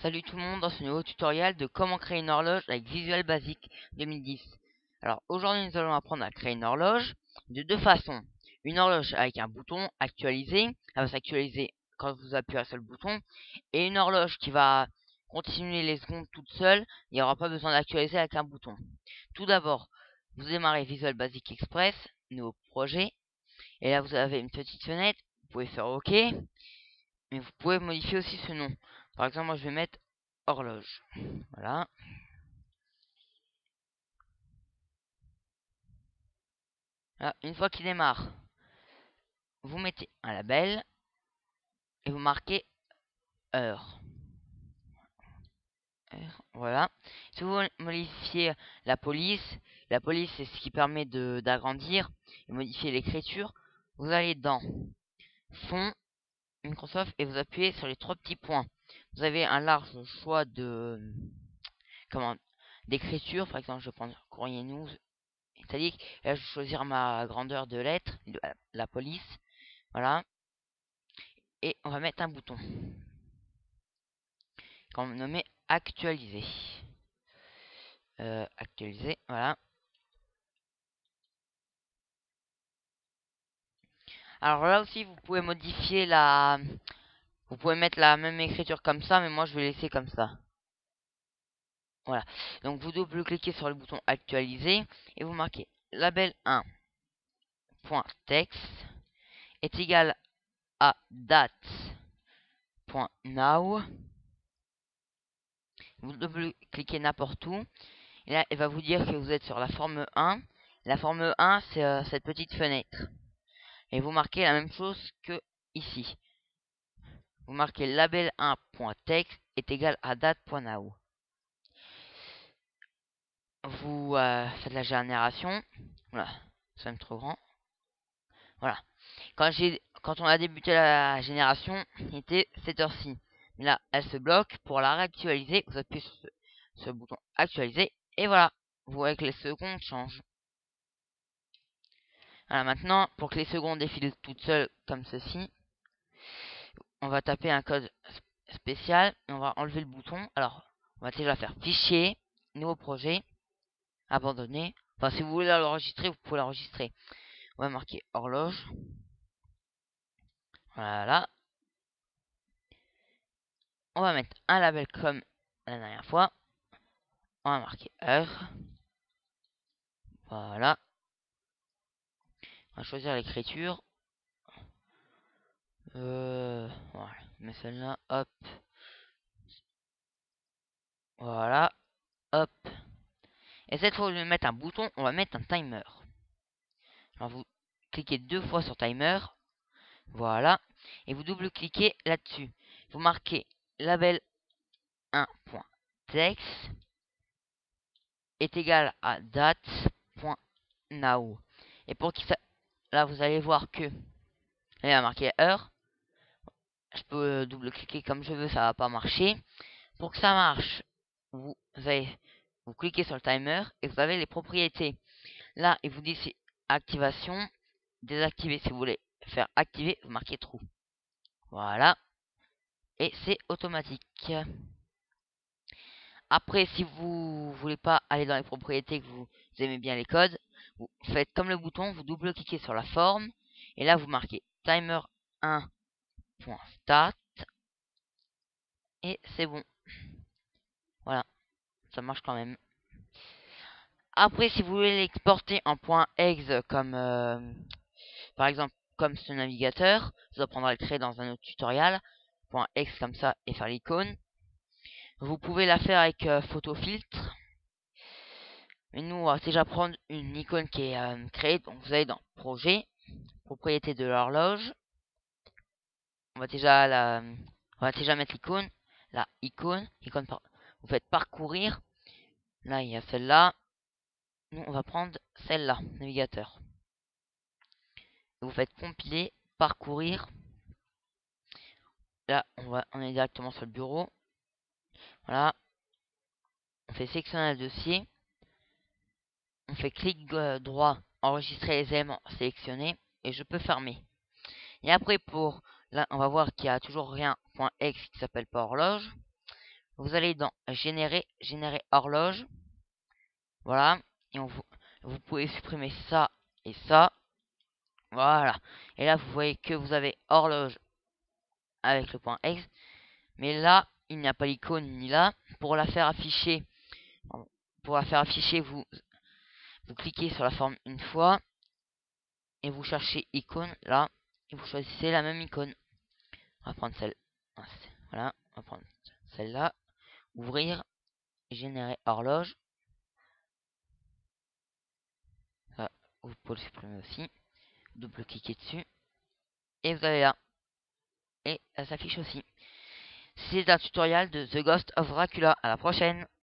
Salut tout le monde dans ce nouveau tutoriel de comment créer une horloge avec Visual Basic 2010. Alors aujourd'hui nous allons apprendre à créer une horloge de deux façons. Une horloge avec un bouton actualiser, elle va s'actualiser quand vous appuyez sur le bouton, et une horloge qui va continuer les secondes toute seule, il n'y aura pas besoin d'actualiser avec un bouton. Tout d'abord, vous démarrez Visual Basic Express, nouveau projet, et là vous avez une petite fenêtre, vous pouvez faire OK, mais vous pouvez modifier aussi ce nom. Par exemple, moi je vais mettre horloge. Voilà. Là, une fois qu'il démarre, vous mettez un label et vous marquez heure. Voilà. Si vous modifiez la police c'est ce qui permet d'agrandir et modifier l'écriture. Vous allez dans Fond, Microsoft, et vous appuyez sur les trois petits points. Vous avez un large choix d'écriture. Par exemple, je vais prendre courrier news italique. Et là, je vais choisir ma grandeur de lettres, la police. Voilà. Et on va mettre un bouton qu'on va nommer actualiser. Actualiser, voilà. Alors là aussi, vous pouvez modifier vous pouvez mettre la même écriture comme ça, mais moi je vais laisser comme ça. Voilà. Donc vous double-cliquez sur le bouton actualiser et vous marquez label 1.text est égal à date.now. Vous double-cliquez n'importe où. Et là, elle va vous dire que vous êtes sur la forme 1. La forme 1, c'est cette petite fenêtre. Et vous marquez la même chose que ici. Vous marquez label 1.text est égal à date.now. Vous faites la génération. Voilà, c'est même trop grand. Voilà. Quand on a débuté la génération, il était cette heure-ci. Mais là, elle se bloque. Pour la réactualiser, vous appuyez sur ce bouton actualiser. Et voilà. Vous voyez que les secondes changent. Voilà, maintenant, pour que les secondes défilent toutes seules comme ceci, on va taper un code spécial et on va enlever le bouton. Alors, on va déjà faire fichier, nouveau projet, abandonner. Enfin, si vous voulez l'enregistrer, vous pouvez l'enregistrer. On va marquer horloge. Voilà. On va mettre un label comme la dernière fois. On va marquer heure. Voilà. On va choisir l'écriture. Voilà. Mais celle-là, hop. Voilà. Hop. Et cette fois, au lieu de mettre un bouton, on va mettre un timer. Alors, vous cliquez deux fois sur timer. Voilà. Et vous double-cliquez là-dessus. Vous marquez label 1.text est égal à date.now. Et pour qu'il là, vous allez voir que là, il va marquer heure. Je peux double-cliquer comme je veux, ça va pas marcher. Pour que ça marche, vous cliquez sur le timer et vous avez les propriétés. Là, il vous dit c'est activation, désactiver. Si vous voulez faire activer, vous marquez true. Voilà. Et c'est automatique. Après, si vous voulez pas aller dans les propriétés, que vous aimez bien les codes, vous faites comme le bouton, vous double-cliquez sur la forme, et là vous marquez timer 1.start, et c'est bon. Voilà, ça marche quand même. Après, si vous voulez l'exporter en .exe comme par exemple comme ce navigateur, je apprendre à le créer dans un autre tutoriel. .exe comme ça et faire l'icône. Vous pouvez la faire avec photofiltre. Mais nous, on va déjà prendre une icône qui est créée. Donc vous allez dans projet, propriété de l'horloge. On va déjà mettre l'icône. La icône, vous faites parcourir. Là, il y a celle-là. Nous, on va prendre celle-là, navigateur. Vous faites compiler, parcourir. Là, on est directement sur le bureau. Voilà. On fait sélectionner le dossier. On fait clic droit, enregistrer les éléments sélectionnés. Et je peux fermer. Et après, là, on va voir qu'il n'y a toujours rien .exe qui s'appelle pas horloge. vous allez dans générer horloge. Voilà. Et vous pouvez supprimer ça et ça. Voilà. Et là, vous voyez que vous avez horloge avec le point X. Mais là, il n'y a pas l'icône ni là. Pour la faire afficher, vous cliquez sur la forme une fois. Et vous cherchez icône là. Et vous choisissez la même icône. On va prendre celle. Voilà. On va prendre celle-là. Ouvrir. Générer horloge. Ça, vous pouvez le supprimer aussi. Double-cliquer dessus. Et vous allez là. Et ça s'affiche aussi. C'est un tutoriel de The Ghost of Dracula. À la prochaine.